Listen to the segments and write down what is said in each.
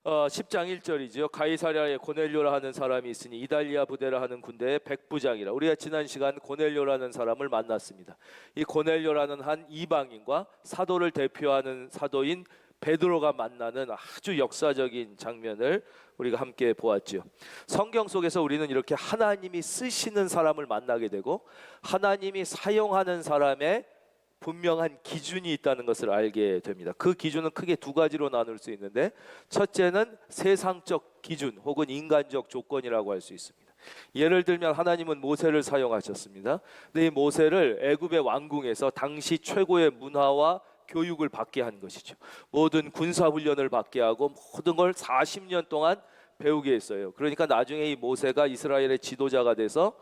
10장 1절이죠. 가이사랴에 고넬료라 하는 사람이 있으니 이달리아 부대라 하는 군대의 백부장이라. 우리가 지난 시간 고넬료라는 사람을 만났습니다. 이 고넬료라는 한 이방인과 사도를 대표하는 사도인 베드로가 만나는 아주 역사적인 장면을 우리가 함께 보았죠. 성경 속에서 우리는 이렇게 하나님이 쓰시는 사람을 만나게 되고 하나님이 사용하는 사람의 분명한 기준이 있다는 것을 알게 됩니다. 그 기준은 크게 두 가지로 나눌 수 있는데, 첫째는 세상적 기준 혹은 인간적 조건이라고 할 수 있습니다. 예를 들면 하나님은 모세를 사용하셨습니다. 근데 이 모세를 애굽의 왕궁에서 당시 최고의 문화와 교육을 받게 한 것이죠. 모든 군사훈련을 받게 하고 모든 걸 40년 동안 배우게 했어요. 그러니까 나중에 이 모세가 이스라엘의 지도자가 돼서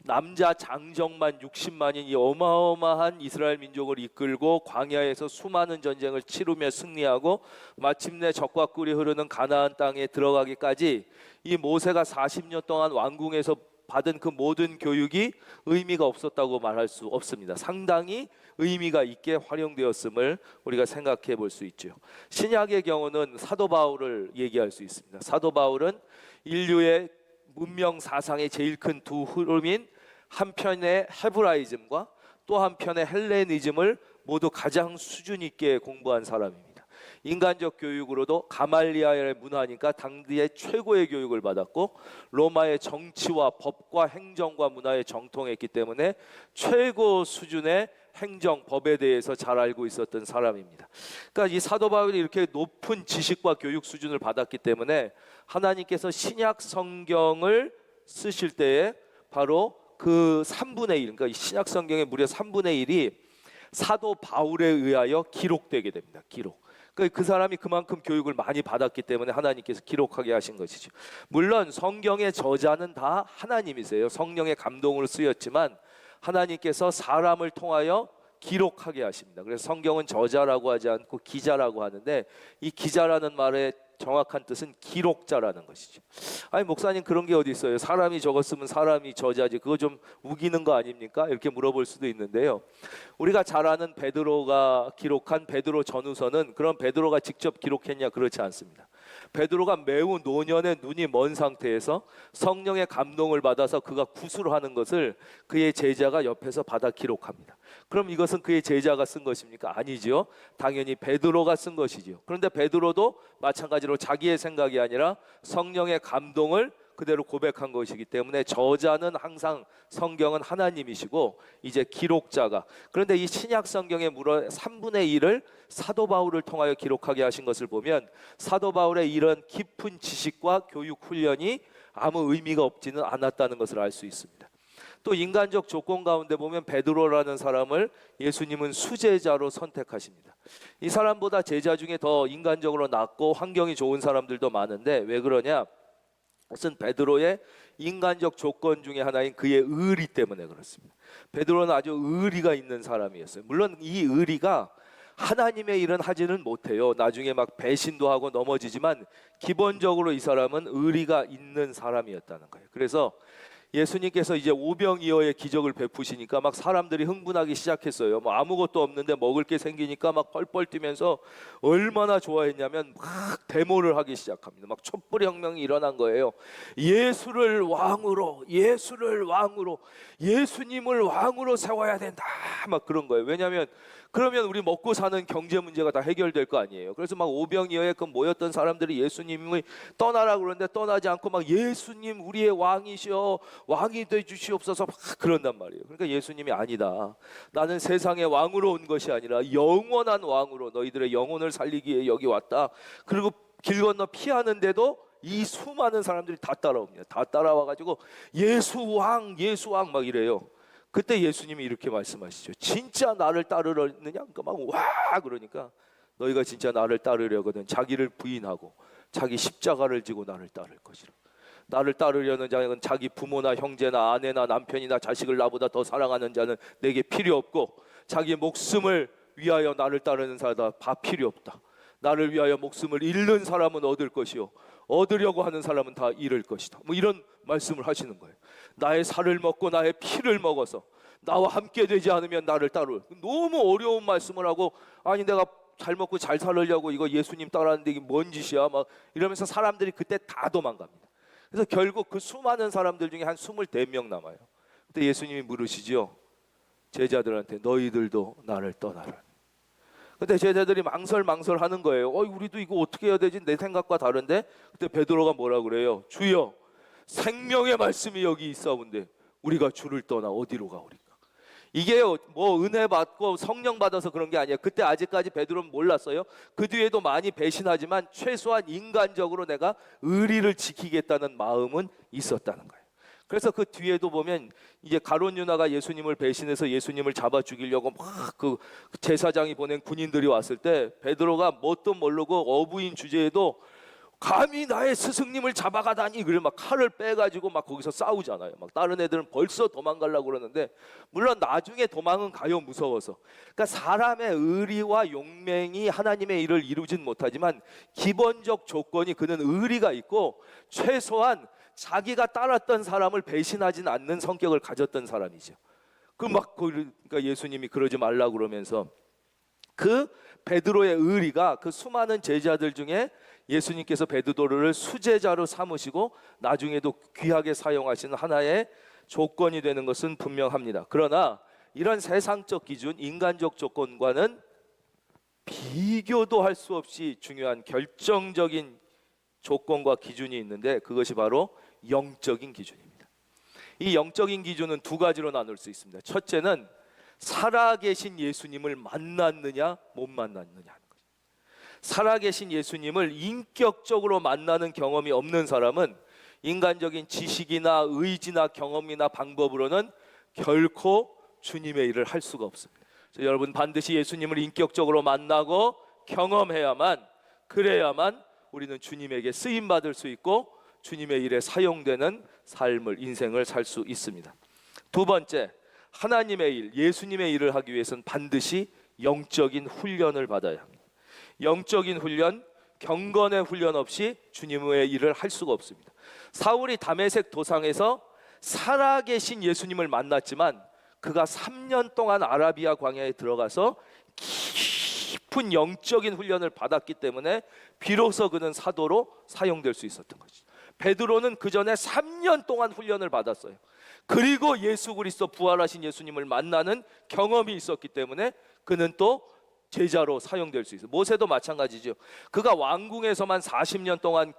남자 장정만 60만인 이 어마어마한 이스라엘 민족을 이끌고 광야에서 수많은 전쟁을 치르며 승리하고 마침내 적과 꿀이 흐르는 가나안 땅에 들어가기까지 이 모세가 40년 동안 왕궁에서 받은 그 모든 교육이 의미가 없었다고 말할 수 없습니다. 상당히 의미가 있게 활용되었음을 우리가 생각해 볼 수 있죠. 신약의 경우는 사도 바울을 얘기할 수 있습니다. 사도 바울은 인류의 문명 사상의 제일 큰 두 흐름인 한편의 헤브라이즘과 또 한편의 헬레니즘을 모두 가장 수준 있게 공부한 사람입니다. 인간적 교육으로도 가말리아의 문화니까 당대의 최고의 교육을 받았고 로마의 정치와 법과 행정과 문화에 정통했기 때문에 최고 수준의 행정, 법에 대해서 잘 알고 있었던 사람입니다. 그러니까 이 사도 바울이 이렇게 높은 지식과 교육 수준을 받았기 때문에 하나님께서 신약 성경을 쓰실 때에 바로 그 3분의 1, 그러니까 신약 성경의 무려 3분의 1이 사도 바울에 의하여 기록되게 됩니다. 기록. 그러니까 그 사람이 그만큼 교육을 많이 받았기 때문에 하나님께서 기록하게 하신 것이죠. 물론 성경의 저자는 다 하나님이세요. 성령의 감동으로 쓰였지만 하나님께서 사람을 통하여 기록하게 하십니다. 그래서 성경은 저자라고 하지 않고 기자라고 하는데, 이 기자라는 말의 정확한 뜻은 기록자라는 것이죠. 아니 목사님, 그런 게 어디 있어요? 사람이 적었으면 사람이 저자지, 그거 좀 우기는 거 아닙니까? 이렇게 물어볼 수도 있는데요. 우리가 잘 아는 베드로가 기록한 베드로 전후서는 그런 베드로가 직접 기록했냐? 그렇지 않습니다. 베드로가 매우 노년의 눈이 먼 상태에서 성령의 감동을 받아서 그가 구술을 하는 것을 그의 제자가 옆에서 받아 기록합니다. 그럼 이것은 그의 제자가 쓴 것입니까? 아니지요. 당연히 베드로가 쓴 것이지요. 그런데 베드로도 마찬가지로 자기의 생각이 아니라 성령의 감동을 그대로 고백한 것이기 때문에 저자는 항상 성경은 하나님이시고 이제 기록자가, 그런데 이 신약 성경의 무려 3분의 1을 사도 바울을 통하여 기록하게 하신 것을 보면 사도 바울의 이런 깊은 지식과 교육 훈련이 아무 의미가 없지는 않았다는 것을 알 수 있습니다. 또 인간적 조건 가운데 보면 베드로라는 사람을 예수님은 수제자로 선택하십니다. 이 사람보다 제자 중에 더 인간적으로 낫고 환경이 좋은 사람들도 많은데 왜 그러냐? 그것은 베드로의 인간적 조건 중에 하나인 그의 의리 때문에 그렇습니다. 베드로는 아주 의리가 있는 사람이었어요. 물론 이 의리가 하나님의 일은 하지는 못해요. 나중에 막 배신도 하고 넘어지지만 기본적으로 이 사람은 의리가 있는 사람이었다는 거예요. 그래서 예수님께서 이제 오병이어의 기적을 베푸시니까 막 사람들이 흥분하기 시작했어요. 뭐 아무것도 없는데 먹을 게 생기니까 막 펄펄 뛰면서 얼마나 좋아했냐면 막 데모를 하기 시작합니다. 막 촛불혁명이 일어난 거예요. 예수를 왕으로, 예수를 왕으로, 예수님을 왕으로 세워야 된다, 막 그런 거예요. 왜냐하면 그러면 우리 먹고 사는 경제 문제가 다 해결될 거 아니에요. 그래서 막 오병이어에 그 모였던 사람들이 예수님이 떠나라 그러는데 떠나지 않고 막 예수님 우리의 왕이시여, 왕이 돼 주시옵소서 막 그런단 말이에요. 그러니까 예수님이 아니다, 나는 세상의 왕으로 온 것이 아니라 영원한 왕으로 너희들의 영혼을 살리기 위해 여기 왔다. 그리고 길 건너 피하는데도 이 수많은 사람들이 다 따라옵니다. 다 따라와가지고 예수 왕, 예수 왕 막 이래요. 그때 예수님이 이렇게 말씀하시죠. 진짜 나를 따르려느냐? 그러니까 막 와 그러니까 너희가 진짜 나를 따르려거든 자기를 부인하고 자기 십자가를 지고 나를 따를 것이라. 나를 따르려는 자는 자기 부모나 형제나 아내나 남편이나 자식을 나보다 더 사랑하는 자는 내게 필요 없고 자기 목숨을 위하여 나를 따르는 사람 다 필요 없다. 나를 위하여 목숨을 잃는 사람은 얻을 것이요 얻으려고 하는 사람은 다 잃을 것이다. 뭐 이런 말씀을 하시는 거예요. 나의 살을 먹고 나의 피를 먹어서 나와 함께 되지 않으면 나를 따르. 너무 어려운 말씀을 하고, 아니 내가 잘 먹고 잘 살으려고 이거 예수님 따라하는데 이게 뭔 짓이야 막 이러면서 사람들이 그때 다 도망갑니다. 그래서 결국 그 수많은 사람들 중에 한 24명 남아요. 그때 예수님이 물으시지요. 제자들한테 너희들도 나를 떠나라. 근데 제자들이 망설하는 거예요. 우리도 이거 어떻게 해야 되지? 내 생각과 다른데. 그때 베드로가 뭐라 그래요? 주여, 생명의 말씀이 여기 있사온데 우리가 주를 떠나 어디로 가오리까? 이게 뭐 은혜 받고 성령 받아서 그런 게 아니에요. 그때 아직까지 베드로는 몰랐어요. 그 뒤에도 많이 배신하지만 최소한 인간적으로 내가 의리를 지키겠다는 마음은 있었다는 거예요. 그래서 그 뒤에도 보면 이제 가룟 유다가 예수님을 배신해서 예수님을 잡아 죽이려고 막 그 제사장이 보낸 군인들이 왔을 때 베드로가 뭣도 모르고 어부인 주제에도 감히 나의 스승님을 잡아가다니 그래 막 칼을 빼가지고 막 거기서 싸우잖아요. 막 다른 애들은 벌써 도망가려고 그러는데 물론 나중에 도망은 가요, 무서워서. 그러니까 사람의 의리와 용맹이 하나님의 일을 이루진 못하지만 기본적 조건이 그는 의리가 있고 최소한 자기가 따랐던 사람을 배신하진 않는 성격을 가졌던 사람이죠. 그러니까 예수님이 그러지 말라고 그러면서 그 베드로의 의리가 그 수많은 제자들 중에 예수님께서 베드로를 수제자로 삼으시고 나중에도 귀하게 사용하시는 하나의 조건이 되는 것은 분명합니다. 그러나 이런 세상적 기준, 인간적 조건과는 비교도 할 수 없이 중요한 결정적인 조건과 기준이 있는데 그것이 바로 영적인 기준입니다. 이 영적인 기준은 두 가지로 나눌 수 있습니다. 첫째는 살아계신 예수님을 만났느냐 못 만났느냐 하는 거죠. 살아계신 예수님을 인격적으로 만나는 경험이 없는 사람은 인간적인 지식이나 의지나 경험이나 방법으로는 결코 주님의 일을 할 수가 없습니다. 그래서 여러분 반드시 예수님을 인격적으로 만나고 경험해야만, 그래야만 우리는 주님에게 쓰임 받을 수 있고 주님의 일에 사용되는 삶을, 인생을 살 수 있습니다. 두 번째, 하나님의 일, 예수님의 일을 하기 위해서는 반드시 영적인 훈련을 받아야 합니다. 영적인 훈련, 경건의 훈련 없이 주님의 일을 할 수가 없습니다. 사울이 다메섹 도상에서 살아계신 예수님을 만났지만 그가 3년 동안 아라비아 광야에 들어가서 깊은 영적인 훈련을 받았기 때문에 비로소 그는 사도로 사용될 수 있었던 것이죠. 베드로는 그 전에 3년 동안 훈련을 받았어요. 그리고 예수 그리스도 부활하신 예수님을 만나는 경험이 있었기 때문에 그는 또 제자로 사용될 수 있어요. 모세도 마찬가지죠. 그가 왕궁에서만 40년 동안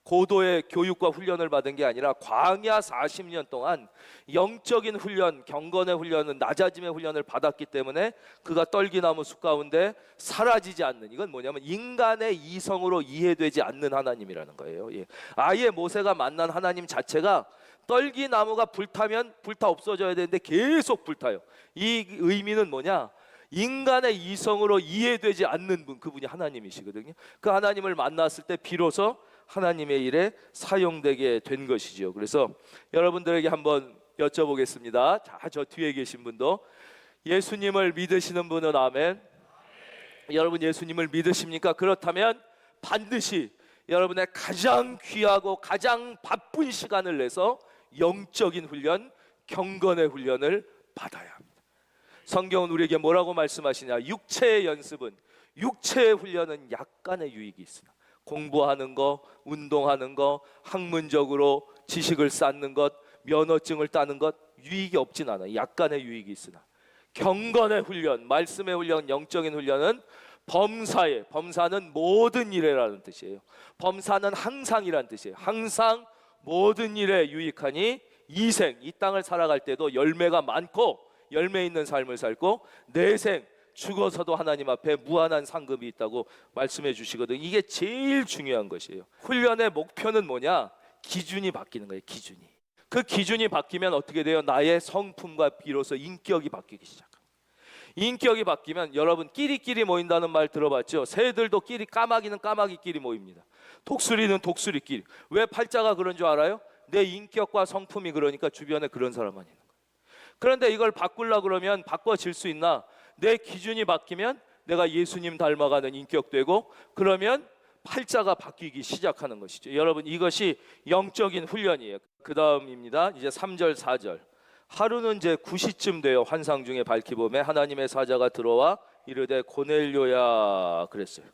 고도의 교육과 훈련을 받은 게 아니라 광야 40년 동안 영적인 훈련, 경건의 훈련은 낮아짐의 훈련을 받았기 때문에 그가 떨기나무 숲 가운데 사라지지 않는, 이건 뭐냐면 인간의 이성으로 이해되지 않는 하나님이라는 거예요. 아예 모세가 만난 하나님 자체가 떨기나무가 불타면 불타 없어져야 되는데 계속 불타요. 이 의미는 뭐냐? 인간의 이성으로 이해되지 않는 분, 그분이 하나님이시거든요. 그 하나님을 만났을 때 비로소 하나님의 일에 사용되게 된 것이죠. 그래서 여러분들에게 한번 여쭤보겠습니다. 자, 저 뒤에 계신 분도 예수님을 믿으시는 분은 아멘. 여러분 예수님을 믿으십니까? 그렇다면 반드시 여러분의 가장 귀하고 가장 바쁜 시간을 내서 영적인 훈련, 경건의 훈련을 받아야 합니다. 성경은 우리에게 뭐라고 말씀하시냐? 육체의 연습은, 육체의 훈련은 약간의 유익이 있으나 공부하는 거, 운동하는 거, 학문적으로 지식을 쌓는 것, 면허증을 따는 것 유익이 없진 않아요. 약간의 유익이 있으나 경건의 훈련, 말씀의 훈련, 영적인 훈련은 범사에, 범사는 모든 일에라는 뜻이에요. 범사는 항상이라는 뜻이에요. 항상 모든 일에 유익하니 이생, 이 땅을 살아갈 때도 열매가 많고 열매 있는 삶을 살고 내생, 죽어서도 하나님 앞에 무한한 상급이 있다고 말씀해 주시거든요. 이게 제일 중요한 것이에요. 훈련의 목표는 뭐냐? 기준이 바뀌는 거예요. 기준이. 그 기준이 바뀌면 어떻게 돼요? 나의 성품과 비로소 인격이 바뀌기 시작합니다. 인격이 바뀌면 여러분 끼리끼리 모인다는 말 들어봤죠? 새들도 끼리, 까마귀는 까마귀끼리 모입니다. 독수리는 독수리끼리. 왜 팔자가 그런 줄 알아요? 내 인격과 성품이 그러니까 주변에 그런 사람만 있는 거예요. 그런데 이걸 바꾸려고 그러면 바꿔질 수 있나? 내 기준이 바뀌면 내가 예수님 닮아가는 인격 되고 그러면 팔자가 바뀌기 시작하는 것이죠. 여러분 이것이 영적인 훈련이에요. 그 다음입니다. 이제 3절 4절. 하루는 이제 9시쯤 돼요. 환상 중에 밝히 보매 하나님의 사자가 들어와 이르되 고넬료야 그랬어요.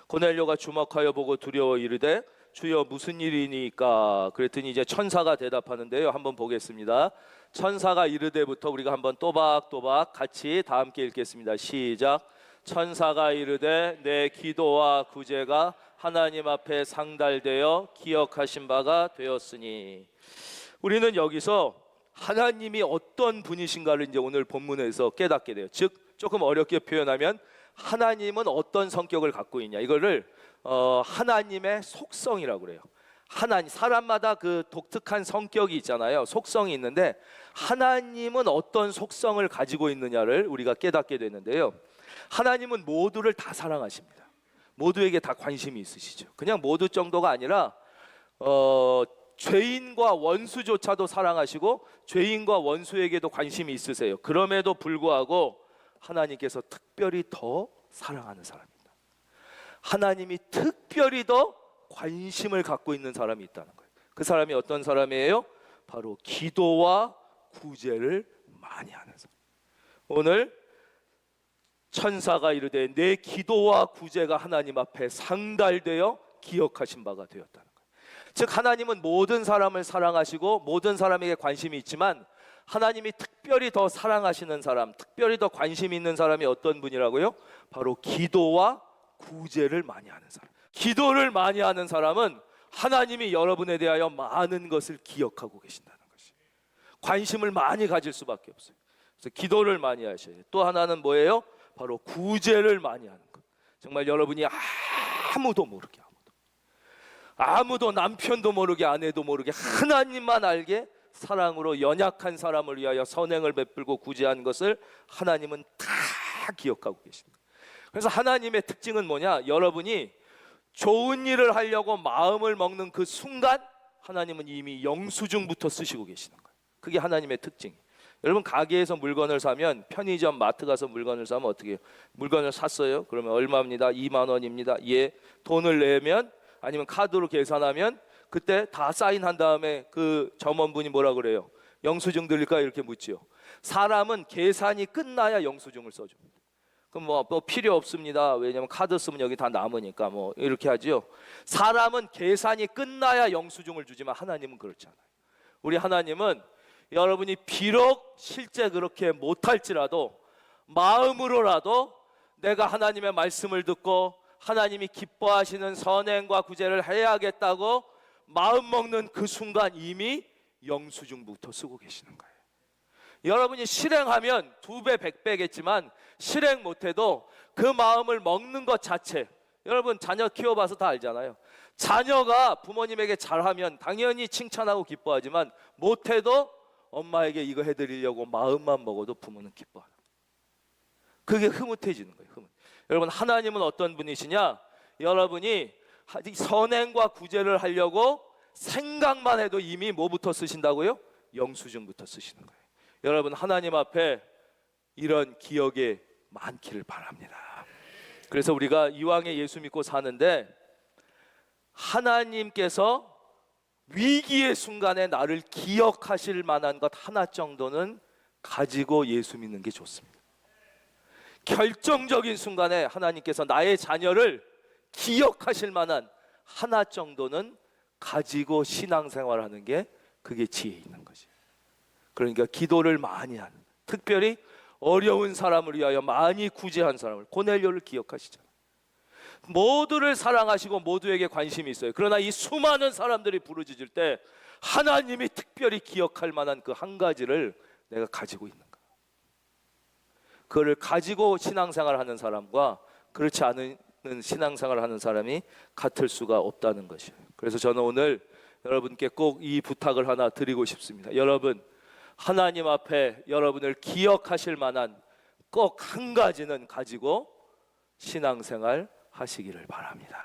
고넬료가 주목하여 보고 두려워 이르되 주여 무슨 일이니까 그랬더니 이제 천사가 대답하는데요. 한번 보겠습니다. 천사가 이르되부터 우리가 한번 또박또박 같이 다 함께 읽겠습니다. 시작. 천사가 이르되 내 기도와 구제가 하나님 앞에 상달되어 기억하신 바가 되었으니. 우리는 여기서 하나님이 어떤 분이신가를 이제 오늘 본문에서 깨닫게 돼요. 즉 조금 어렵게 표현하면 하나님은 어떤 성격을 갖고 있냐, 이거를 하나님의 속성이라고 그래요. 하나님, 사람마다 그 독특한 성격이 있잖아요. 속성이 있는데 하나님은 어떤 속성을 가지고 있느냐를 우리가 깨닫게 되는데요. 하나님은 모두를 다 사랑하십니다. 모두에게 다 관심이 있으시죠. 그냥 모두 정도가 아니라 죄인과 원수조차도 사랑하시고 죄인과 원수에게도 관심이 있으세요. 그럼에도 불구하고 하나님께서 특별히 더 사랑하는 사람입니다. 하나님이 특별히 더 관심을 갖고 있는 사람이 있다는 거예요. 그 사람이 어떤 사람이에요? 바로 기도와 구제를 많이 하는 사람. 오늘 천사가 이르되 내 기도와 구제가 하나님 앞에 상달되어 기억하신 바가 되었다는 거예요. 즉 하나님은 모든 사람을 사랑하시고 모든 사람에게 관심이 있지만 하나님이 특별히 더 사랑하시는 사람, 특별히 더 관심이 있는 사람이 어떤 분이라고요? 바로 기도와 구제를 많이 하는 사람. 기도를 많이 하는 사람은 하나님이 여러분에 대하여 많은 것을 기억하고 계신다는 것이, 관심을 많이 가질 수밖에 없어요. 그래서 기도를 많이 하셔야 돼요. 또 하나는 뭐예요? 바로 구제를 많이 하는 것. 정말 여러분이 아무도 모르게, 아무도 남편도 모르게 아내도 모르게 하나님만 알게 사랑으로 연약한 사람을 위하여 선행을 베풀고 구제한 것을 하나님은 다 기억하고 계십니다. 그래서 하나님의 특징은 뭐냐? 여러분이 좋은 일을 하려고 마음을 먹는 그 순간 하나님은 이미 영수증부터 쓰시고 계시는 거예요. 그게 하나님의 특징이에요. 여러분 가게에서 물건을 사면, 편의점, 마트 가서 물건을 사면 어떻게 해요? 물건을 샀어요. 그러면 얼마입니다. 2만 원입니다. 예. 돈을 내면, 아니면 카드로 계산하면 그때 다 사인한 다음에 그 점원분이 뭐라 그래요? 영수증 드릴까? 이렇게 묻지요. 사람은 계산이 끝나야 영수증을 써줍니다. 그럼 뭐 필요 없습니다. 왜냐면 카드 쓰면 여기 다 남으니까 뭐 이렇게 하지요. 사람은 계산이 끝나야 영수증을 주지만 하나님은 그렇지 않아요. 우리 하나님은 여러분이 비록 실제 그렇게 못할지라도 마음으로라도 내가 하나님의 말씀을 듣고 하나님이 기뻐하시는 선행과 구제를 해야겠다고 마음 먹는 그 순간 이미 영수증부터 쓰고 계시는 거예요. 여러분이 실행하면 2배, 100배겠지만 실행 못해도 그 마음을 먹는 것 자체, 여러분 자녀 키워봐서 다 알잖아요. 자녀가 부모님에게 잘하면 당연히 칭찬하고 기뻐하지만 못해도 엄마에게 이거 해드리려고 마음만 먹어도 부모는 기뻐하는 거예요. 그게 흐뭇해지는 거예요. 여러분 하나님은 어떤 분이시냐? 여러분이 선행과 구제를 하려고 생각만 해도 이미 뭐부터 쓰신다고요? 영수증부터 쓰시는 거예요. 여러분 하나님 앞에 이런 기억이 많기를 바랍니다. 그래서 우리가 이왕에 예수 믿고 사는데 하나님께서 위기의 순간에 나를 기억하실 만한 것 하나 정도는 가지고 예수 믿는 게 좋습니다. 결정적인 순간에 하나님께서 나의 자녀를 기억하실 만한 하나 정도는 가지고 신앙생활하는 게 그게 지혜 있는 거지. 그러니까 기도를 많이 하는, 특별히 어려운 사람을 위하여 많이 구제한 사람을, 고넬료를 기억하시잖아요. 모두를 사랑하시고 모두에게 관심이 있어요. 그러나 이 수많은 사람들이 부르짖을 때 하나님이 특별히 기억할 만한 그 한 가지를 내가 가지고 있는 거예요. 그거를 가지고 신앙생활하는 사람과 그렇지 않은 신앙생활을 하는 사람이 같을 수가 없다는 것이에요. 그래서 저는 오늘 여러분께 꼭 이 부탁을 하나 드리고 싶습니다. 여러분 하나님 앞에 여러분을 기억하실 만한 꼭 한 가지는 가지고 신앙생활 하시기를 바랍니다.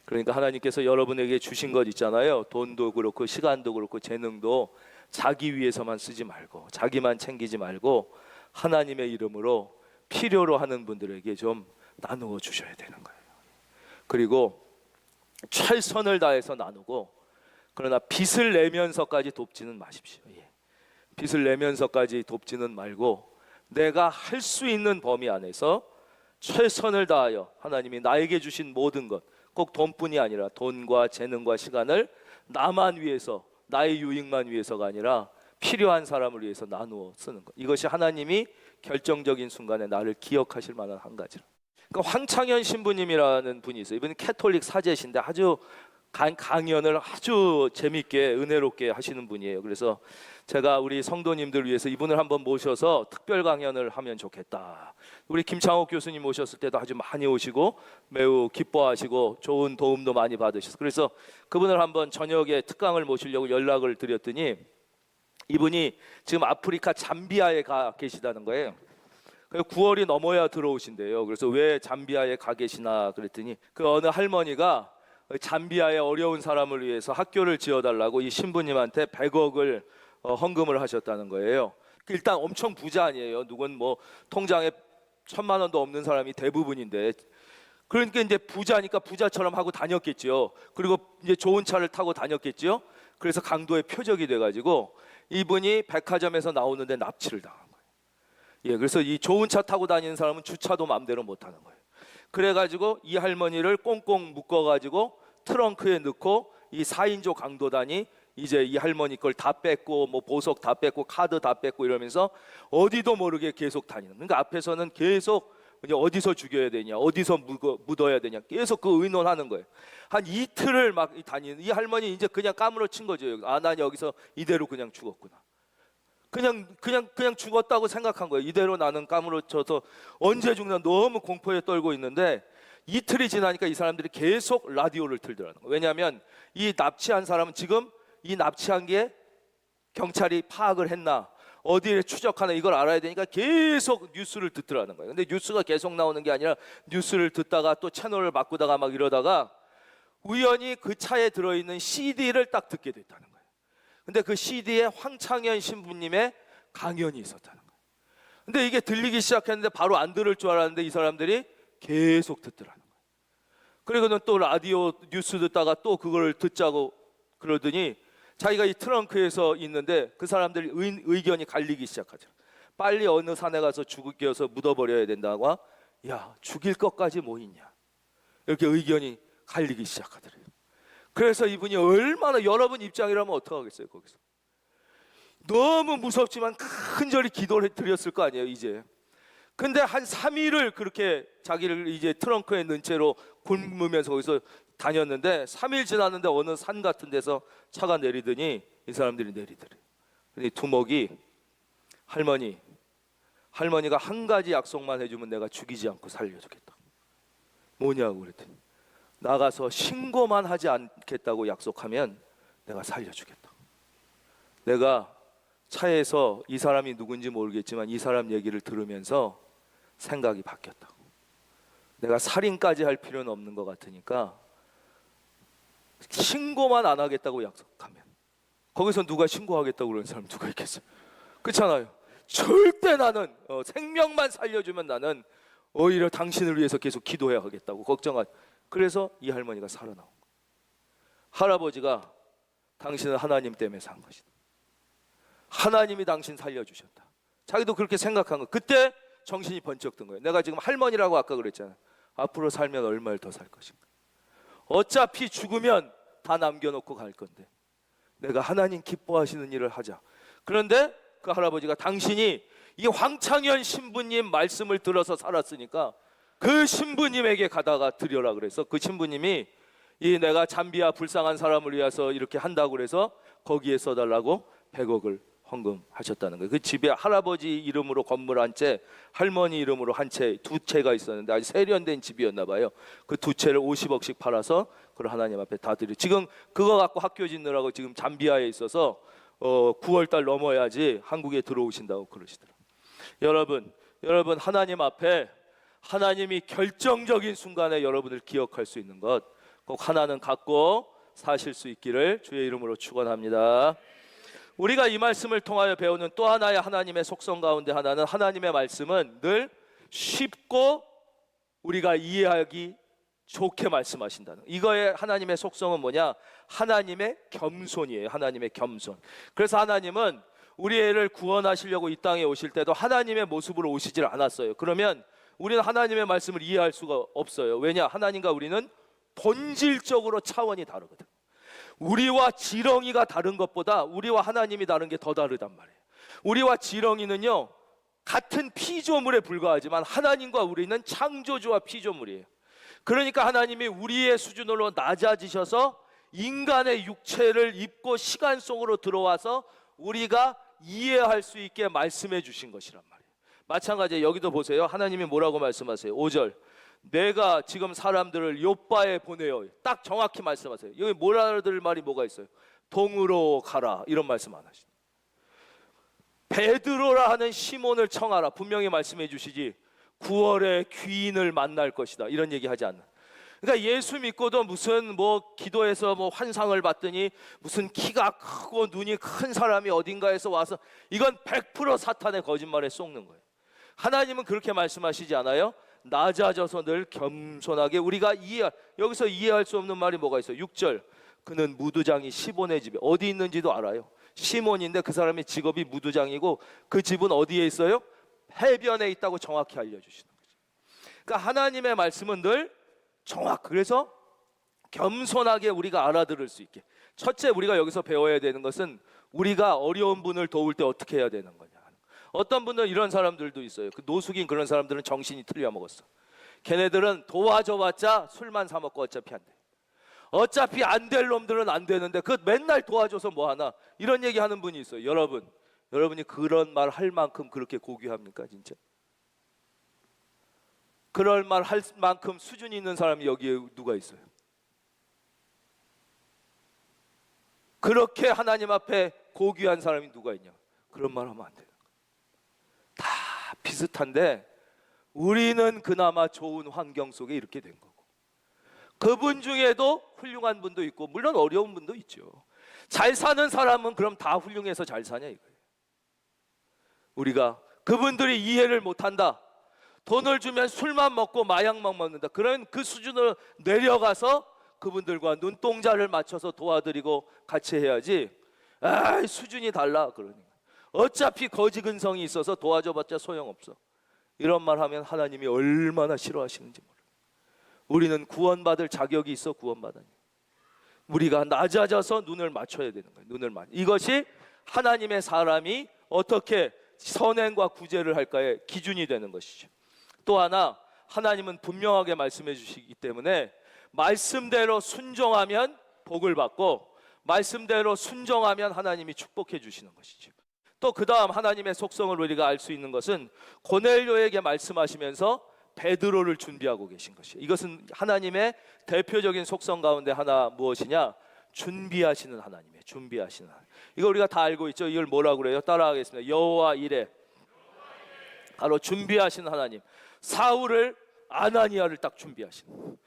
그러니까 하나님께서 여러분에게 주신 것 있잖아요. 돈도 그렇고 시간도 그렇고 재능도 자기 위해서만 쓰지 말고 자기만 챙기지 말고 하나님의 이름으로 필요로 하는 분들에게 좀 나누어 주셔야 되는 거예요. 그리고 최선을 다해서 나누고, 그러나 빚을 내면서까지 돕지는 마십시오. 빚을 내면서까지 돕지는 말고 내가 할 수 있는 범위 안에서 최선을 다하여 하나님이 나에게 주신 모든 것, 꼭 돈뿐이 아니라 돈과 재능과 시간을 나만 위해서, 나의 유익만 위해서가 아니라 필요한 사람을 위해서 나누어 쓰는 것. 이것이 하나님이 결정적인 순간에 나를 기억하실 만한 한 가지라. 그러니까 황창현 신부님이라는 분이 있어요. 이분은 캐톨릭 사제신데 아주 강연을 아주 재밌게 은혜롭게 하시는 분이에요. 그래서 제가 우리 성도님들 위해서 이분을 한번 모셔서 특별 강연을 하면 좋겠다. 우리 김창옥 교수님 오셨을 때도 아주 많이 오시고 매우 기뻐하시고 좋은 도움도 많이 받으셔서, 그래서 그분을 한번 저녁에 특강을 모시려고 연락을 드렸더니 이분이 지금 아프리카 잠비아에 가 계시다는 거예요. 9월이 넘어야 들어오신대요. 그래서 왜 잠비아에 가 계시나 그랬더니 그 어느 할머니가 잠비아의 어려운 사람을 위해서 학교를 지어달라고 이 신부님한테 100억을 헌금을 하셨다는 거예요. 일단 엄청 부자 아니에요. 누군 뭐 통장에 1,000만 원도 없는 사람이 대부분인데, 그러니까 이제 부자니까 부자처럼 하고 다녔겠죠. 그리고 이제 좋은 차를 타고 다녔겠죠. 그래서 강도의 표적이 돼가지고 이분이 백화점에서 나오는데 납치를 당한 거예요. 예, 그래서 이 좋은 차 타고 다니는 사람은 주차도 마음대로 못 하는 거예요. 그래가지고 이 할머니를 꽁꽁 묶어가지고 트렁크에 넣고 이 4인조 강도단이 이제 이 할머니 걸 다 뺏고 뭐 보석 다 뺏고 카드 다 뺏고 이러면서 어디도 모르게 계속 다니는. 그러니까 앞에서는 계속 이제 어디서 죽여야 되냐, 어디서 묻어야 되냐 계속 그 의논하는 거예요. 한 이틀을 막 다니는 이 할머니 이제 그냥 까무러친 거죠. 아, 난 여기서 이대로 그냥 죽었구나. 그냥 죽었다고 생각한 거예요. 이대로 나는 까무러쳐서 언제 죽나 너무 공포에 떨고 있는데 이틀이 지나니까 이 사람들이 계속 라디오를 틀더라는 거예요. 왜냐하면 이 납치한 사람은 지금 이 납치한 게 경찰이 파악을 했나 어디에 추적하나 이걸 알아야 되니까 계속 뉴스를 듣더라는 거예요. 근데 뉴스가 계속 나오는 게 아니라 뉴스를 듣다가 또 채널을 바꾸다가 막 이러다가 우연히 그 차에 들어있는 CD를 딱 듣게 됐다는 거예요. 근데 그 CD에 황창현 신부님의 강연이 있었다는 거예요. 근데 이게 들리기 시작했는데 바로 안 들을 줄 알았는데 이 사람들이 계속 듣더라는 거예요. 그리고는 또 라디오 뉴스 듣다가 또 그걸 듣자고 그러더니 자기가 이 트렁크에서 있는데 그 사람들이 의견이 갈리기 시작하죠. 빨리 어느 산에 가서 죽여서 묻어버려야 된다고, 야 죽일 것까지 뭐 있냐, 이렇게 의견이 갈리기 시작하더래요. 그래서 이분이 얼마나, 여러분 입장이라면 어떡하겠어요. 거기서 너무 무섭지만 간절히 기도를 드렸을 거 아니에요 이제. 근데 한 3일을 그렇게 자기를 이제 트렁크에 넣은 채로 굶으면서 거기서 다녔는데 3일 지났는데 어느 산 같은 데서 차가 내리더니 이 사람들이 내리더래요. 근데 두목이 할머니가 한 가지 약속만 해주면 내가 죽이지 않고 살려주겠다. 뭐냐고 그랬더니 나가서 신고만 하지 않겠다고 약속하면 내가 살려주겠다. 내가 차에서 이 사람이 누군지 모르겠지만 이 사람 얘기를 들으면서 생각이 바뀌었다. 내가 살인까지 할 필요는 없는 것 같으니까 신고만 안 하겠다고 약속하면, 거기서 누가 신고하겠다고 그러는 사람 누가 있겠어요? 그렇잖아요. 절대 나는 생명만 살려주면 나는 오히려 당신을 위해서 계속 기도해야 하겠다고 걱정하죠. 그래서 이 할머니가 살아나온 거예요. 할아버지가 당신은 하나님 때문에 산 것이다. 하나님이 당신 살려주셨다. 자기도 그렇게 생각한 거예요. 그때 정신이 번쩍 든 거예요. 내가 지금 할머니라고 아까 그랬잖아요. 앞으로 살면 얼마를 더 살 것인가. 어차피 죽으면 다 남겨놓고 갈 건데 내가 하나님 기뻐하시는 일을 하자. 그런데 그 할아버지가 당신이 이 황창현 신부님 말씀을 들어서 살았으니까 그 신부님에게 가다가 드려라 그래서 그 신부님이 이 내가 잠비아 불쌍한 사람을 위해서 이렇게 한다고 그래서 거기에 써달라고 100억을 헌금하셨다는 거예요. 그 집에 할아버지 이름으로 건물 한 채, 할머니 이름으로 한 채, 두 채가 있었는데 아주 세련된 집이었나 봐요. 그 두 채를 50억씩 팔아서 그걸 하나님 앞에 다 드려. 지금 그거 갖고 학교 짓느라고 지금 잠비아에 있어서 9월 달 넘어야지 한국에 들어오신다고 그러시더라고요. 여러분 하나님 앞에 하나님이 결정적인 순간에 여러분을 기억할 수 있는 것 꼭 하나는 갖고 사실 수 있기를 주의 이름으로 축원합니다. 우리가 이 말씀을 통하여 배우는 또 하나의 하나님의 속성 가운데 하나는 하나님의 말씀은 늘 쉽고 우리가 이해하기 좋게 말씀하신다는, 이거의 하나님의 속성은 뭐냐? 하나님의 겸손이에요. 하나님의 겸손. 그래서 하나님은 우리 애를 구원하시려고 이 땅에 오실 때도 하나님의 모습으로 오시질 않았어요. 그러면 우리는 하나님의 말씀을 이해할 수가 없어요. 왜냐? 하나님과 우리는 본질적으로 차원이 다르거든. 우리와 지렁이가 다른 것보다 우리와 하나님이 다른 게 더 다르단 말이에요. 우리와 지렁이는요, 같은 피조물에 불과하지만 하나님과 우리는 창조주와 피조물이에요. 그러니까 하나님이 우리의 수준으로 낮아지셔서 인간의 육체를 입고 시간 속으로 들어와서 우리가 이해할 수 있게 말씀해 주신 것이란 말이에요. 마찬가지예요. 여기도 보세요. 하나님이 뭐라고 말씀하세요? 5절, 내가 지금 사람들을 욥바에 보내요. 딱 정확히 말씀하세요. 여기 뭐라 들을 말이 뭐가 있어요? 동으로 가라, 이런 말씀 안 하시죠. 베드로라 하는 시몬을 청하라, 분명히 말씀해 주시지 9월에 귀인을 만날 것이다, 이런 얘기 하지 않나. 그러니까 예수 믿고도 무슨 뭐 기도해서 뭐 환상을 봤더니 무슨 키가 크고 눈이 큰 사람이 어딘가에서 와서, 이건 100% 사탄의 거짓말에 속는 거예요. 하나님은 그렇게 말씀하시지 않아요? 낮아져서 늘 겸손하게 우리가 여기서 이해할 수 없는 말이 뭐가 있어요? 6절, 그는 무두장이 시몬의 집에 어디 있는지도 알아요. 시몬인데 그 사람의 직업이 무두장이고 그 집은 어디에 있어요? 해변에 있다고 정확히 알려주시는 거죠. 그러니까 하나님의 말씀은 늘 그래서 겸손하게 우리가 알아들을 수 있게. 첫째, 우리가 여기서 배워야 되는 것은 우리가 어려운 분을 도울 때 어떻게 해야 되는 거냐. 어떤 분들은 이런 사람들도 있어요. 그 노숙인 그런 사람들은 정신이 틀려 먹었어. 걔네들은 도와줘봤자 술만 사 먹고 어차피 안 돼. 어차피 안 될 놈들은 안 되는데 그 맨날 도와줘서 뭐 하나, 이런 얘기 하는 분이 있어요. 여러분이 그런 말 할 만큼 그렇게 고귀합니까 진짜? 그럴 말 할 만큼 수준 있는 사람이 여기에 누가 있어요? 그렇게 하나님 앞에 고귀한 사람이 누가 있냐? 그런 말 하면 안 돼요. 다 비슷한데 우리는 그나마 좋은 환경 속에 이렇게 된 거고, 그분 중에도 훌륭한 분도 있고 물론 어려운 분도 있죠. 잘 사는 사람은 그럼 다 훌륭해서 잘 사냐 이거예요. 우리가 그분들이 이해를 못한다, 돈을 주면 술만 먹고 마약만 먹는다, 그런 그 수준으로 내려가서 그분들과 눈동자를 맞춰서 도와드리고 같이 해야지. 수준이 달라 그러니까 어차피 거지 근성이 있어서 도와줘봤자 소용없어, 이런 말 하면 하나님이 얼마나 싫어하시는지 몰라요. 우리는 구원받을 자격이 있어 구원받아요. 우리가 낮아져서 눈을 맞춰야 되는 거예요. 이것이 하나님의 사람이 어떻게 선행과 구제를 할까의 기준이 되는 것이죠. 또 하나, 하나님은 분명하게 말씀해 주시기 때문에 말씀대로 순종하면 복을 받고 말씀대로 순종하면 하나님이 축복해 주시는 것이죠. 또 그 다음 하나님의 속성을 우리가 알 수 있는 것은 고넬료에게 말씀하시면서 베드로를 준비하고 계신 것이에요. 이것은 하나님의 대표적인 속성 가운데 하나 무엇이냐? 준비하시는 하나님이에요. 준비하시는 하나님. 이거 우리가 다 알고 있죠. 이걸 뭐라고 그래요? 따라하겠습니다. 여호와 이레, 바로 준비하시는 하나님. 사울을, 아나니아를 딱 준비하시는,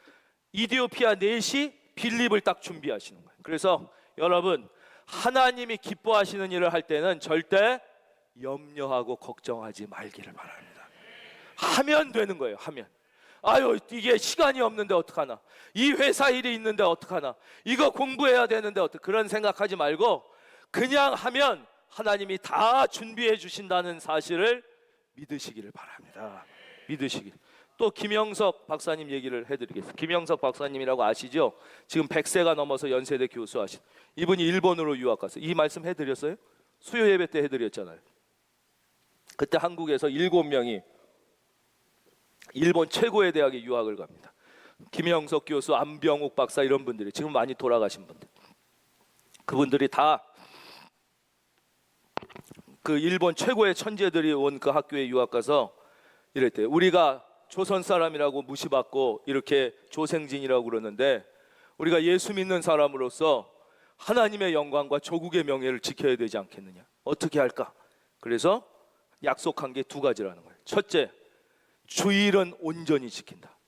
이디오피아 넷이 빌립을 딱 준비하시는 거예요. 그래서 여러분, 하나님이 기뻐하시는 일을 할 때는 절대 염려하고 걱정하지 말기를 바랍니다. 하면 되는 거예요. 하면. 이게 시간이 없는데 어떡하나, 이 회사 일이 있는데 어떡하나, 이거 공부해야 되는데 그런 생각하지 말고 그냥 하면 하나님이 다 준비해 주신다는 사실을 믿으시기를 바랍니다. 믿으시길. 또 김영석 박사님 얘기를 해드리겠습니다. 김영석 박사님이라고 아시죠? 지금 100세가 넘어서 연세대 교수하신 이분이 일본으로 유학 갔어요. 이 말씀 해드렸어요? 수요 예배 때 해드렸잖아요. 그때 한국에서 7명이 일본 최고의 대학에 유학을 갑니다. 김영석 교수, 안병욱 박사, 이런 분들이 지금 많이 돌아가신 분들, 그분들이 다 그 일본 최고의 천재들이 온 그 학교에 유학 가서 이랬대요. 우리가 조선 사람이라고 무시받고 이렇게 조생진이라고 그러는데 우리가 예수 믿는 사람으로서 하나님의 영광과 조국의 명예를 지켜야 되지 않겠느냐, 어떻게 할까? 그래서 약속한 게 2가지라는 거예요. 첫째, 주일은 온전히 지킨다.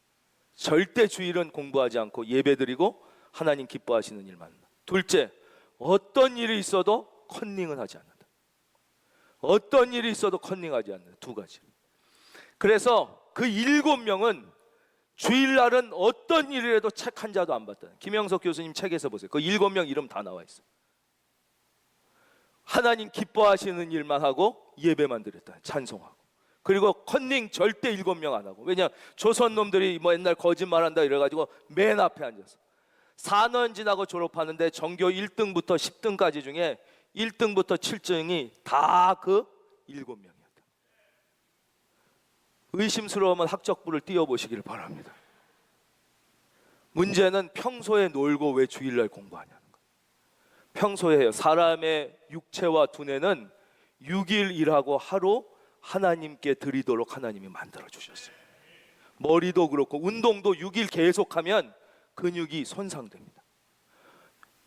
절대 주일은 공부하지 않고 예배드리고 하나님 기뻐하시는 일만 한다. 둘째, 어떤 일이 있어도 컨닝은 하지 않는다. 어떤 일이 있어도 컨닝하지 않는다. 2가지. 그래서 그 7명은 주일날은 어떤 일이라도 책 한 자도 안 봤다. 김영석 교수님 책에서 보세요. 그 7명 이름 다 나와 있어. 하나님 기뻐하시는 일만 하고 예배만 드렸다. 찬송하고. 그리고 컨닝 절대 7명 안 하고. 왜냐, 조선 놈들이 뭐 옛날 거짓말한다 이래가지고 맨 앞에 앉아서 4년 지나고 졸업하는데 전교 1등부터 10등까지 중에 1등부터 7등이 다 그 7명이었다. 의심스러우면 학적부를 띄워보시기를 바랍니다. 문제는 평소에 놀고 왜 주일날 공부하냐는 거예요. 평소에 사람의 육체와 두뇌는 6일 일하고 하루 하나님께 드리도록 하나님이 만들어 주셨어요. 머리도 그렇고 운동도 6일 계속하면 근육이 손상됩니다.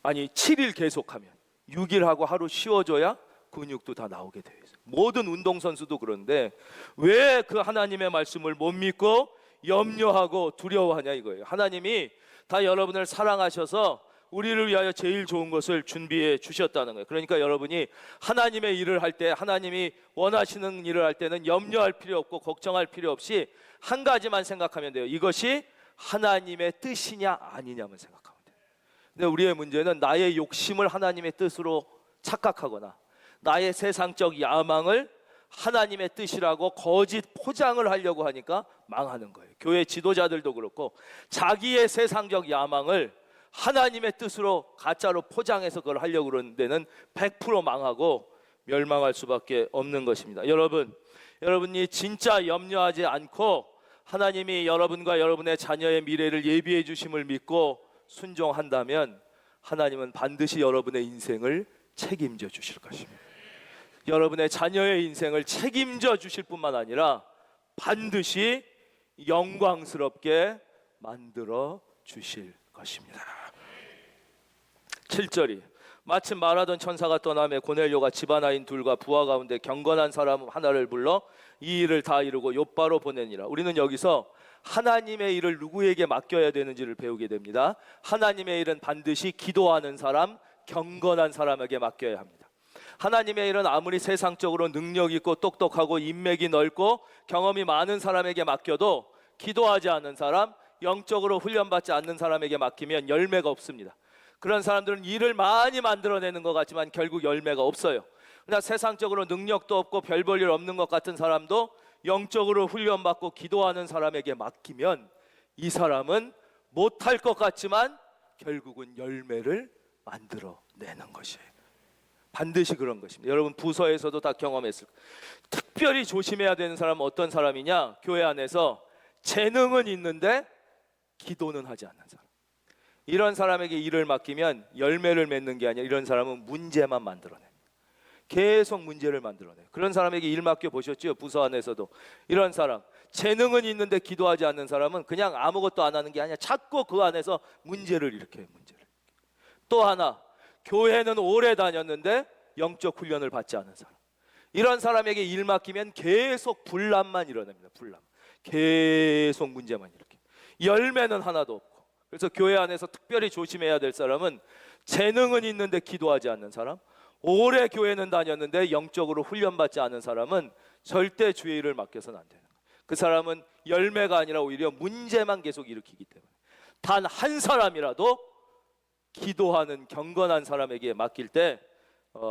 아니 7일 계속하면 6일 하고 하루 쉬어줘야 근육도 다 나오게 되어 있어요. 모든 운동선수도 그런데 왜 그 하나님의 말씀을 못 믿고 염려하고 두려워하냐 이거예요. 하나님이 다 여러분을 사랑하셔서 우리를 위하여 제일 좋은 것을 준비해 주셨다는 거예요. 그러니까 여러분이 하나님의 일을 할 때, 하나님이 원하시는 일을 할 때는 염려할 필요 없고 걱정할 필요 없이 한 가지만 생각하면 돼요. 이것이 하나님의 뜻이냐 아니냐만 생각하면 돼요. 근데 우리의 문제는 나의 욕심을 하나님의 뜻으로 착각하거나 나의 세상적 야망을 하나님의 뜻이라고 거짓 포장을 하려고 하니까 망하는 거예요. 교회 지도자들도 그렇고 자기의 세상적 야망을 하나님의 뜻으로 가짜로 포장해서 그걸 하려고 그러는 데는 100% 망하고 멸망할 수밖에 없는 것입니다. 여러분이 진짜 염려하지 않고 하나님이 여러분과 여러분의 자녀의 미래를 예비해 주심을 믿고 순종한다면 하나님은 반드시 여러분의 인생을 책임져 주실 것입니다. 여러분의 자녀의 인생을 책임져 주실 뿐만 아니라 반드시 영광스럽게 만들어 주실 것입니다. 7절이 마침 말하던 천사가 떠나매 고넬료가 집안아인 둘과 부하 가운데 경건한 사람 하나를 불러 이 일을 다 이루고 욥바로 보내니라. 우리는 여기서 하나님의 일을 누구에게 맡겨야 되는지를 배우게 됩니다. 하나님의 일은 반드시 기도하는 사람, 경건한 사람에게 맡겨야 합니다. 하나님의 일은 아무리 세상적으로 능력 있고 똑똑하고 인맥이 넓고 경험이 많은 사람에게 맡겨도 기도하지 않는 사람, 영적으로 훈련받지 않는 사람에게 맡기면 열매가 없습니다. 그런 사람들은 일을 많이 만들어내는 것 같지만 결국 열매가 없어요. 그러나 세상적으로 능력도 없고 별 볼 일 없는 것 같은 사람도 영적으로 훈련받고 기도하는 사람에게 맡기면 이 사람은 못할 것 같지만 결국은 열매를 만들어내는 것이에요. 반드시 그런 것입니다. 여러분 부서에서도 다 경험했을 거예요. 특별히 조심해야 되는 사람은 어떤 사람이냐? 교회 안에서 재능은 있는데 기도는 하지 않는 사람. 이런 사람에게 일을 맡기면 열매를 맺는 게 아니라 이런 사람은 문제만 만들어내. 계속 문제를 만들어내. 그런 사람에게 일 맡겨 보셨죠? 부서 안에서도 이런 사람 재능은 있는데 기도하지 않는 사람은 그냥 아무것도 안 하는 게 아니라 자꾸 그 안에서 문제를 일으켜요. 문제를. 또 하나 교회는 오래 다녔는데 영적 훈련을 받지 않은 사람. 이런 사람에게 일 맡기면 계속 분란만 일어납니다. 분란. 계속 문제만 일으켜요. 열매는 하나도 없고. 그래서 교회 안에서 특별히 조심해야 될 사람은 재능은 있는데 기도하지 않는 사람, 오래 교회는 다녔는데 영적으로 훈련받지 않은 사람은 절대 주의 일을 맡겨서는 안 되는 거예요. 그 사람은 열매가 아니라 오히려 문제만 계속 일으키기 때문에 단 한 사람이라도 기도하는 경건한 사람에게 맡길 때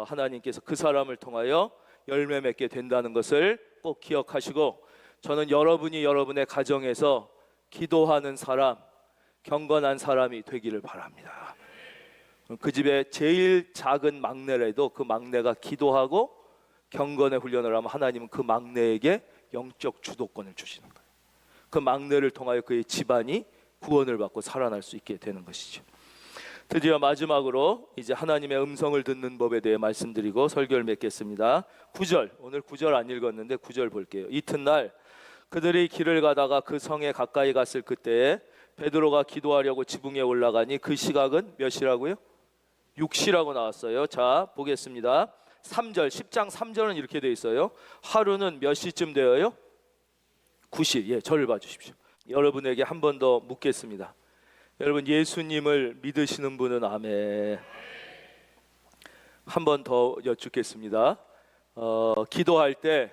하나님께서 그 사람을 통하여 열매 맺게 된다는 것을 꼭 기억하시고, 저는 여러분이 여러분의 가정에서 기도하는 사람, 경건한 사람이 되기를 바랍니다. 그 집에 제일 작은 막내라도 그 막내가 기도하고 경건의 훈련을 하면 하나님은 그 막내에게 영적 주도권을 주시는 거예요. 그 막내를 통하여 그의 집안이 구원을 받고 살아날 수 있게 되는 것이죠. 드디어 마지막으로 이제 하나님의 음성을 듣는 법에 대해 말씀드리고 설교를 맺겠습니다. 9절, 오늘 9절 안 읽었는데 9절 볼게요. 이튿날 그들이 길을 가다가 그 성에 가까이 갔을 그때에 베드로가 기도하려고 지붕에 올라가니 그 시각은 몇 시라고요? 6시라고 나왔어요. 자 보겠습니다. 3절, 10장 3절은 이렇게 돼 있어요. 하루는 몇 시쯤 되어요? 9시. 예, 저를 봐주십시오. 여러분에게 한 번 더 묻겠습니다. 여러분 예수님을 믿으시는 분은 아멘. 한 번 더 여쭙겠습니다. 기도할 때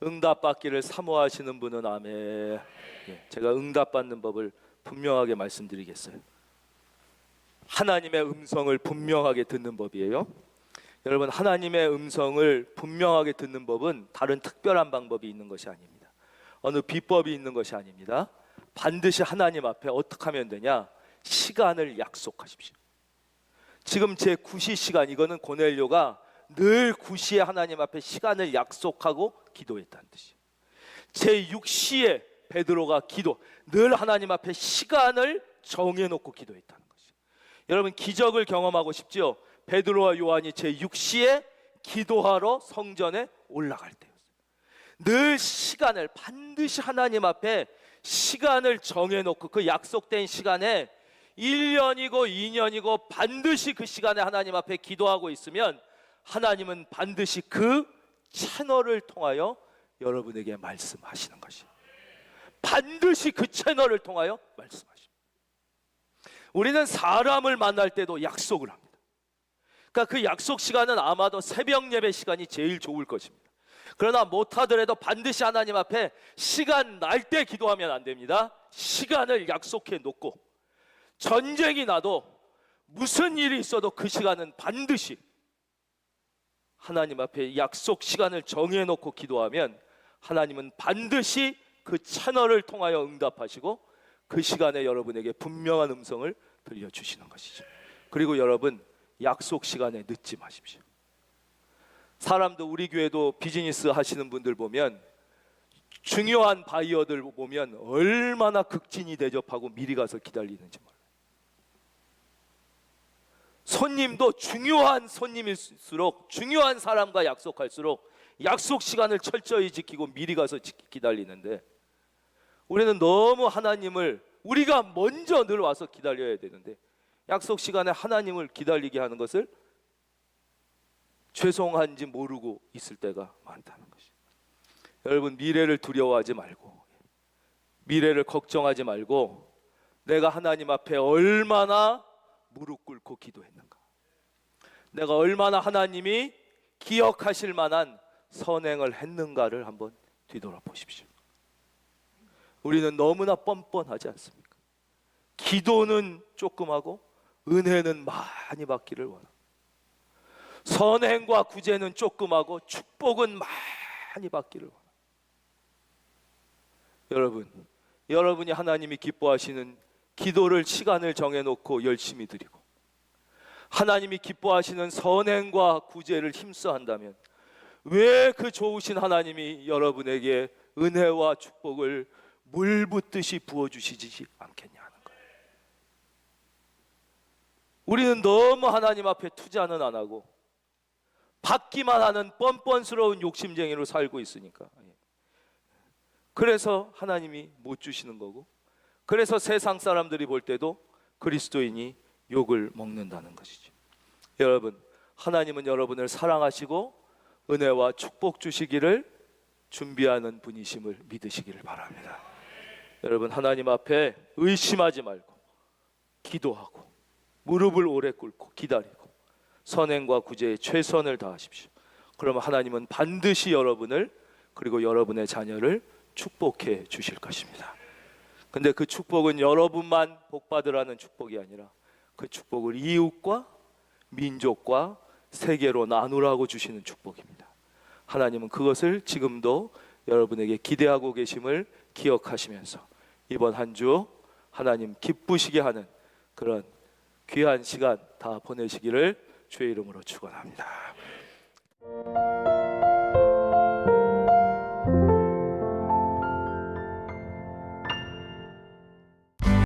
응답받기를 사모하시는 분은 아멘. 예, 제가 응답받는 법을 분명하게 말씀드리겠어요. 하나님의 음성을 분명하게 듣는 법이에요. 여러분, 하나님의 음성을 분명하게 듣는 법은 다른 특별한 방법이 있는 것이 아닙니다. 어느 비법이 있는 것이 아닙니다. 반드시 하나님 앞에 어떻게 하면 되냐? 시간을 약속하십시오. 지금 제 9시 시간, 이거는 고넬료가 늘 9시에 하나님 앞에 시간을 약속하고 기도했다는 뜻이에요. 제 6시에 베드로가 늘 하나님 앞에 시간을 정해놓고 기도했다는 것이에요. 여러분, 기적을 경험하고 싶지요? 베드로와 요한이 제 6시에 기도하러 성전에 올라갈 때였어요. 늘 시간을 반드시 하나님 앞에 시간을 정해놓고 그 약속된 시간에 1년이고 2년이고 반드시 그 시간에 하나님 앞에 기도하고 있으면 하나님은 반드시 그 채널을 통하여 여러분에게 말씀하시는 것이에요. 반드시 그 채널을 통하여 말씀하십니다. 우리는 사람을 만날 때도 약속을 합니다. 그러니까 그 약속 시간은 아마도 새벽 예배 시간이 제일 좋을 것입니다. 그러나 못하더라도 반드시 하나님 앞에 시간 날 때 기도하면 안 됩니다. 시간을 약속해 놓고 전쟁이 나도 무슨 일이 있어도 그 시간은 반드시 하나님 앞에 약속 시간을 정해 놓고 기도하면 하나님은 반드시 그 채널을 통하여 응답하시고 그 시간에 여러분에게 분명한 음성을 들려주시는 것이죠. 그리고 여러분, 약속 시간에 늦지 마십시오. 사람도, 우리 교회도 비즈니스 하시는 분들 보면, 중요한 바이어들 보면 얼마나 극진히 대접하고 미리 가서 기다리는지 몰라요. 손님도 중요한 손님일수록, 중요한 사람과 약속할수록 약속 시간을 철저히 지키고 미리 가서 기다리는데, 우리는 너무 하나님을, 우리가 먼저 늘 와서 기다려야 되는데 약속 시간에 하나님을 기다리게 하는 것을 죄송한지 모르고 있을 때가 많다는 것이죠. 여러분, 미래를 두려워하지 말고, 미래를 걱정하지 말고, 내가 하나님 앞에 얼마나 무릎 꿇고 기도했는가, 내가 얼마나 하나님이 기억하실 만한 선행을 했는가를 한번 뒤돌아보십시오. 우리는 너무나 뻔뻔하지 않습니까? 기도는 조금 하고 은혜는 많이 받기를 원합니다. 선행과 구제는 조금 하고 축복은 많이 받기를 원합니다. 여러분이 하나님이 기뻐하시는 기도를 시간을 정해놓고 열심히 드리고 하나님이 기뻐하시는 선행과 구제를 힘써 한다면 왜 그 좋으신 하나님이 여러분에게 은혜와 축복을 물 붓듯이 부어주시지 않겠냐는 거예요. 우리는 너무 하나님 앞에 투자는 안 하고 받기만 하는 뻔뻔스러운 욕심쟁이로 살고 있으니까, 그래서 하나님이 못 주시는 거고, 그래서 세상 사람들이 볼 때도 그리스도인이 욕을 먹는다는 것이죠. 여러분, 하나님은 여러분을 사랑하시고 은혜와 축복 주시기를 준비하는 분이심을 믿으시기를 바랍니다. 여러분, 하나님 앞에 의심하지 말고 기도하고 무릎을 오래 꿇고 기다리고 선행과 구제에 최선을 다하십시오. 그러면 하나님은 반드시 여러분을, 그리고 여러분의 자녀를 축복해 주실 것입니다. 근데 그 축복은 여러분만 복받으라는 축복이 아니라 그 축복을 이웃과 민족과 세계로 나누라고 주시는 축복입니다. 하나님은 그것을 지금도 여러분에게 기대하고 계심을 기억하시면서 이번 한 주 하나님 기쁘시게 하는 그런 귀한 시간 다 보내시기를 주의 이름으로 축원합니다.